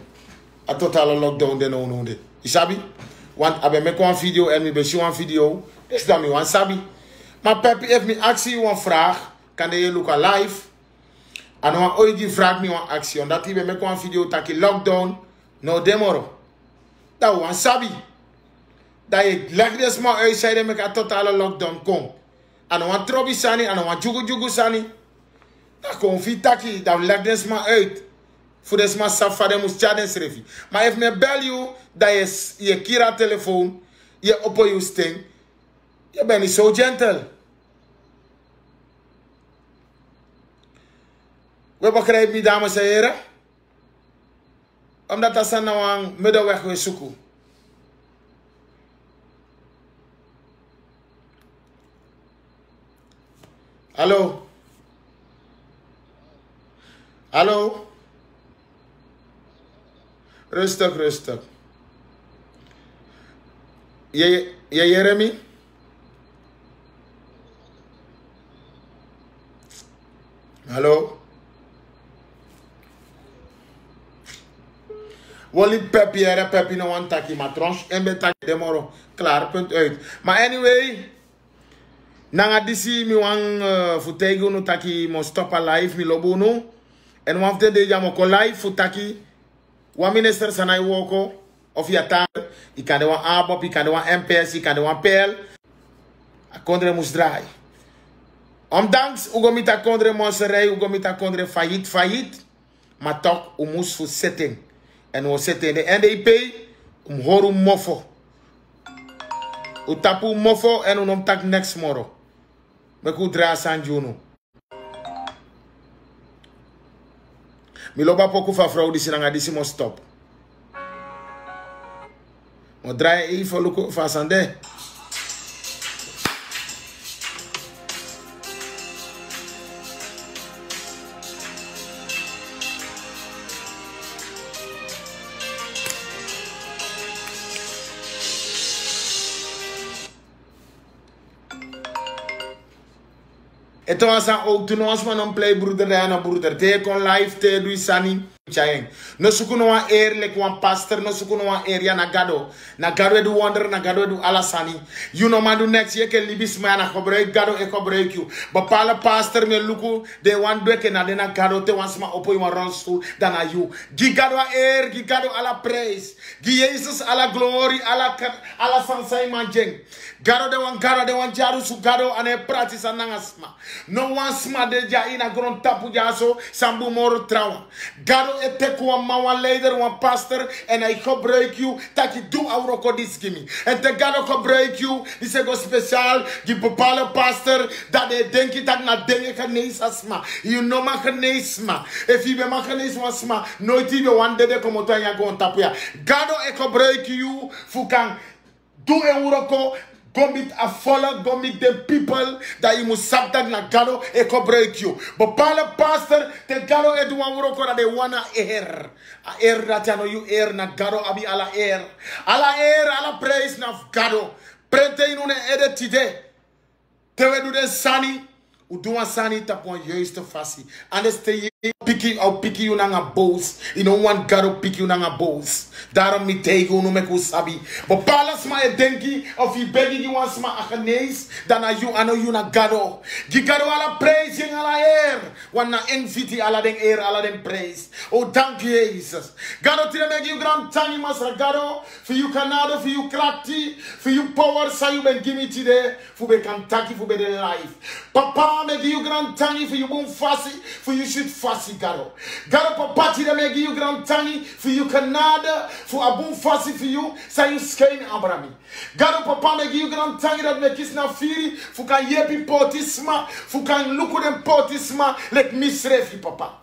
A totale lockdown de no no de. Isabi? Want abe me een video en mi beshi wan video. Is dan mi wan sabi. Maar Pepi heeft me actie een vraag. Kan je look live? En dan ooit die vraag me een actie. Omdat hij bij mij een video taki lockdown. No demoro. Dat was sabi. Dat je leg dus maar uit. Zei dat ik een totale lockdown kom. En dan trobi sani. En dan jugu sani. Dat komt via taki. Dat leg dus maar uit. Voor des maar safade moest chaden schrijven. Maar if me bel you. Dat je kira telefoon. Je op je sting. Je bent niet zo gentle. We begrijpen niet, dames en heren. Omdat dat zijn nou een middenweg weer zoeken. Hallo? Hallo? Rustig. Je Jeremy? Hallo? Wally Pepi no one taki matronch en betaki demoro. Klaar, punt uit. Maar anyway, nanga disi mi wan futego no taki mo stop a live mi lobo no. En wan fde deja mo ko live futaki. Wan minister sanai woko of ya taal. I kan de wan ABOP, I kan de wan MPS, I kan de wan PL. A kondre moest draai. Ondanks ugomita kondre monserij, ugomita kondre failliet. Maar toch, u moest voor zitting. En we zitten in de NDP. Horu mofo. U tapu mofo en unom tak next moro. Meku dra san juno. Mi loba poku fa fraude sinanga disi mo stop. Mo dra e fo luko fa sande. Eto asa ook toen ons man play broeder en broeder te kon live te do sani chayeng no suku no wa eerlijk wan pastor no suku no wa area na gado do wonder na gado do alasani you know man do next year ke libis man na gebruik gado e gebruik you bepaalde pastor me luku de wan doeke na de na gado te wan sma opo wan rolstoel dan na you gi gado a eer gi gado ala praise gi Jesus ala glory ala sansai manjeng gado de wan jaru su gado ane practice anangasma no wan sma de ja ina gron tapu jaso sambu moro trawa gado etek wan mawan leider wan pastor en hij gebruik you dat je doe auroko dis gimi en te gado gebruik you die se go speciaal die bepaalde pastor dat de denki dat na denke genees asma you know ma genees ma if je ma genees asma nooit je wan de como to ya go tapu ya gado e gebruik you fukan doe auroko Gomit a follow, gomit the people that you must subject na gado e gebruik you. Bepaalde pastor, te gado e duan wuroko dat de wana eer. A eer dat ya no you eer na gado abi ala eer. Ala praise na gado. Prente in une ede tide. Tewe du de sani. U duan sani tapon juiste fasi. Understand je? Piki you nanga boos. You don't want gado piki you nanga boos. Daarom mi tegen no meku sabi. Bepaalde sma e denki of je begi you want sma agenees dan na you ano you na gado. Gi gado ala praise yeng ala eer. Wan na inviti ala den eer ala den praise. Oh dank you Jesus. Gado tire meg you grand tangi masra gado. For you Canada, for you krati, for you power sa you ben gimme today. For be Kentucky, for be the life. Papa meg you grand tangi for you boom fasi, for you should fasi gado. Gado papa tire meg you grand tangi for you Canada. For a boom fasi for you, say you skein Abrami. Gado papa me give you grand tangi dat me kis na firi, fu kan yepi potisma, fu kan luku den potisma, let misrefi papa.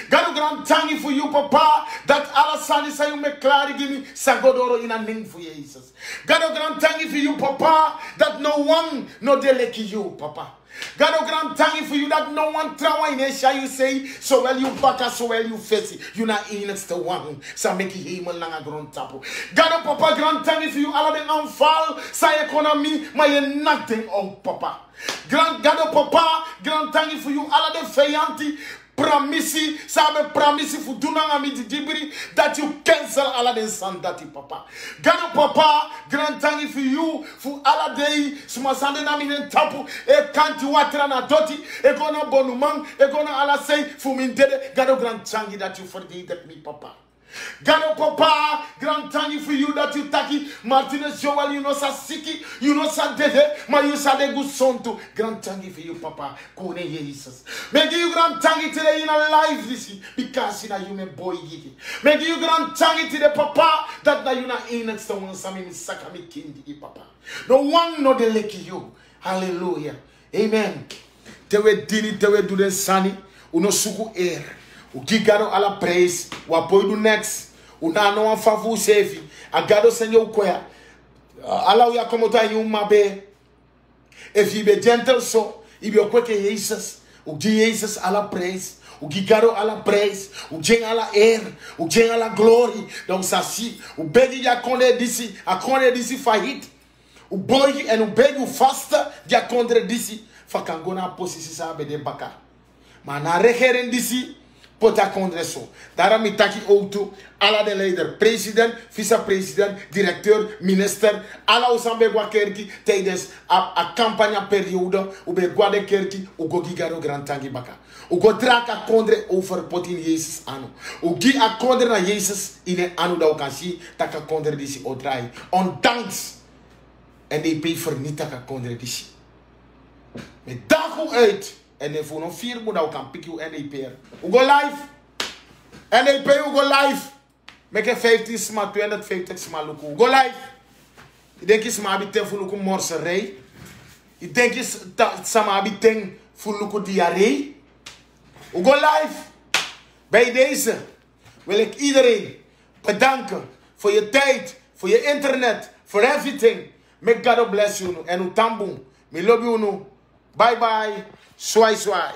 Gado grand tangi for you papa, that alasani say you me klari give me, sagodoro in a name for Jesus. Gado grand tangi for you papa, that no one no deleki you papa. God grand tangi for you that no one trawa in Asia you say so well you baka so well you face it. You not in next to one. So make him nanga grand tapo. God papa grand tangi for you ala den anfal sa economy my nothing on papa. God papa grand tangi for you ala den fayanti Pramisi, sabe pramisi fu dunanga mi dibri that you cancel ala den sandati papa. Gano papa, grand tangi for you, fu ala day, suma sande na mi nen tapu, e kanti watra na doti, e gona bonumang, e gona ala say, fu min dede, gano grand tangi that you forgive me papa. Gano papa, grand tangi for you that you taki, Martinez Joel, you know sa siki, you know sa dede, ma you sa de good son to, grand tangi for you papa, kone Jesus. Make you grand tangi today in a life this because in a human boy gigi. Make you grand tangi today papa, that na you na in next to one sami misaka mi kindi papa. No one no de leki you. Hallelujah. Amen. Tewe dini, tewe do den sani, uno suku air. O gigado ala praise, o apoio do next, o não a favor sefi, a gado senhor koya, ala o ya como tá em uma be, if you be gentle so, if you quick Jesus, o Jesus ala praise, o gigado ala praise, o jeng ala air, o jeng ala glory, donc ça si, o begi ya konde disi fahit, o boy and o begi o fasta ya konde disi, fakangona posisi sa be de baka, maar na regeren disi. Pota congresso. Daarom itaki auto, ala de leider, president, vice-president, directeur, minister, ala usambe gwa kerki, tijdens a campagne periode, ube gwa de kerki, ugo gigaro grand tangi baka. Ugo drak a kondre over potin Jezus anu. Ugi a kondre na Jezus in anu da ukansi, taka kondre disi odrai. Ondanks, en die pay vernietig a kondre disi. Met dag hoe uit. En if you no fear, you can pick you NAP. You go live. NAP, you go live. Make 15 sma 250 sma luku. Go live. Ik denk is maar bieten voor luku morserij. Ik denk is sama bieten voor luku diarree. Go live. Bij deze wil ik iedereen bedanken voor je tijd, voor je internet, for everything. May God bless you and utambu. Me love you. Bye bye. Swai swai.